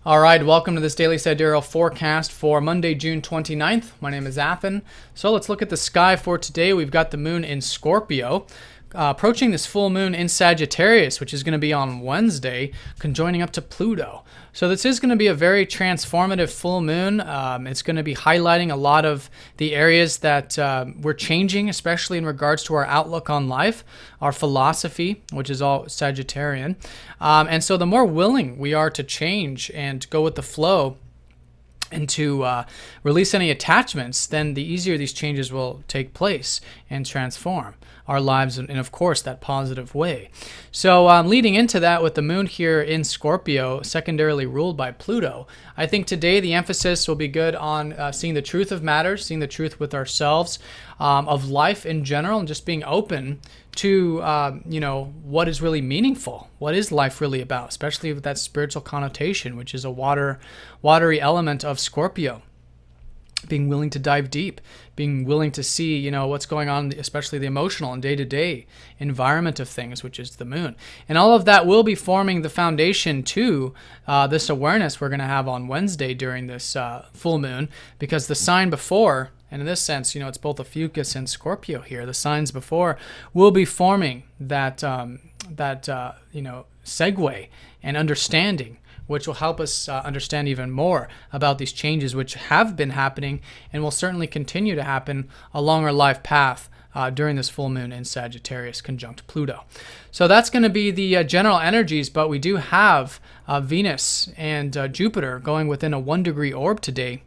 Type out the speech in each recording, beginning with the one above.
All right, welcome to this daily sidereal forecast for Monday, June 29th. My name is Athen. So let's look at the sky for today. We've got the moon in Scorpio, approaching this full moon in Sagittarius, which is going to be on Wednesday, conjoining up to Pluto. So this is going to be a very transformative full moon. It's going to be highlighting a lot of the areas that we're changing, especially in regards to our outlook on life, our philosophy, which is all Sagittarian. And so the more willing we are to change and go with the flow, and to release any attachments, then the easier these changes will take place and transform our lives in, of course, that positive way. So leading into that with the moon here in Scorpio, secondarily ruled by Pluto, I think today the emphasis will be good on seeing the truth of matters, seeing the truth with ourselves, of life in general, and just being open to what is really meaningful. What is life really about, especially with that spiritual connotation, which is a watery element of Scorpio. Being willing to dive deep, being willing to see, what's going on, especially the emotional and day-to-day environment of things, which is the moon. And all of that will be forming the foundation to this awareness we're going to have on Wednesday during this full moon, because the sign before, and in this sense, it's both a Fucus and Scorpio here. The signs before will be forming that segue and understanding, which will help us understand even more about these changes which have been happening and will certainly continue to happen along our life path during this full moon in Sagittarius conjunct Pluto. So that's going to be the general energies, but we do have Venus and Jupiter going within a 1-degree orb today.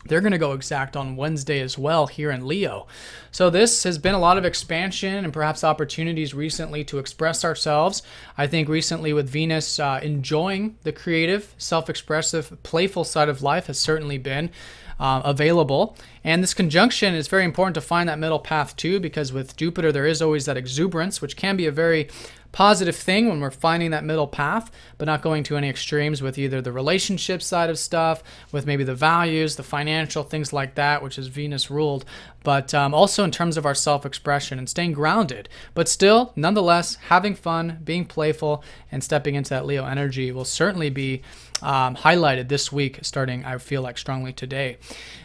They're going to go exact on Wednesday as well here in Leo. So this has been a lot of expansion and perhaps opportunities recently to express ourselves. I think recently with Venus enjoying the creative, self-expressive, playful side of life has certainly been available. And this conjunction is very important to find that middle path too, because with Jupiter there is always that exuberance, which can be a very positive thing when we're finding that middle path, but not going to any extremes with either the relationship side of stuff, with maybe the values, the financial, things like that, which is Venus ruled, but also in terms of our self-expression and staying grounded, but still, nonetheless, having fun, being playful, and stepping into that Leo energy will certainly be highlighted this week, starting, I feel like, strongly today.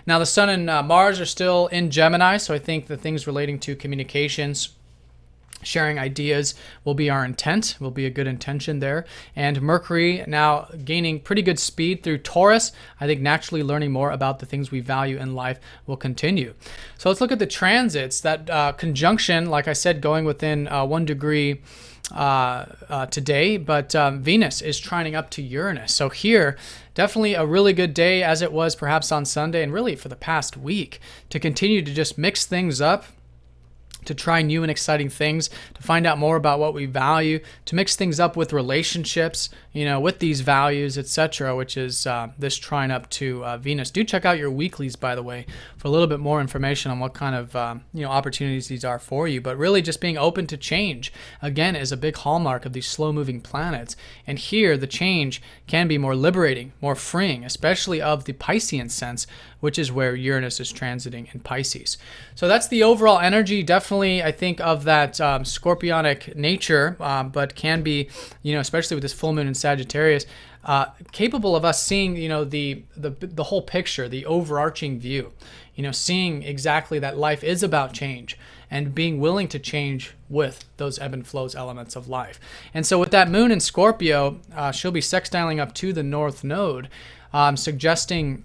Now, the Sun and Mars are still in Gemini, so I think the things relating to communications, sharing ideas will be our intent, will be a good intention there. And Mercury now gaining pretty good speed through Taurus. I think naturally learning more about the things we value in life will continue. So let's look at the transits. That conjunction, like I said, going within 1 degree today, but Venus is trining up to Uranus. So here, definitely a really good day, as it was perhaps on Sunday and really for the past week, to continue to just mix things up, to try new and exciting things, to find out more about what we value, to mix things up with relationships, with these values, etc., which is this trine up to Venus. Do check out your weeklies, by the way, for a little bit more information on what kind of opportunities these are for you. But really just being open to change, again, is a big hallmark of these slow-moving planets. And here, the change can be more liberating, more freeing, especially of the Piscean sense, which is where Uranus is transiting in Pisces. So that's the overall energy, definitely, I think, of that scorpionic nature, but can be, especially with this full moon in Sagittarius, capable of us seeing, the whole picture, the overarching view, seeing exactly that life is about change and being willing to change with those ebb and flows elements of life. And so with that moon in Scorpio, she'll be sextiling up to the North Node, suggesting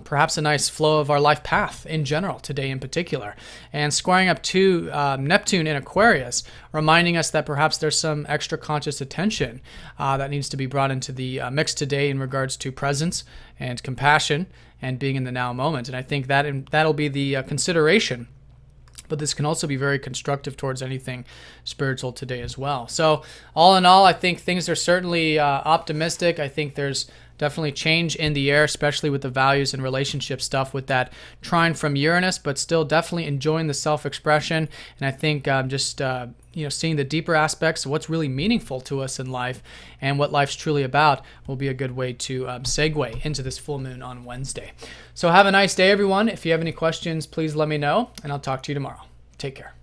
perhaps a nice flow of our life path in general today in particular, and squaring up to Neptune in Aquarius, reminding us that perhaps there's some extra conscious attention that needs to be brought into the mix today in regards to presence and compassion and being in the now moment. And I think that'll be the consideration. But this can also be very constructive towards anything spiritual today as well. So all in all, I think things are certainly optimistic. I think there's definitely change in the air, especially with the values and relationship stuff with that trine from Uranus, but still definitely enjoying the self-expression. And I think just seeing the deeper aspects of what's really meaningful to us in life and what life's truly about will be a good way to segue into this full moon on Wednesday. So have a nice day, everyone. If you have any questions, please let me know, and I'll talk to you tomorrow. Take care.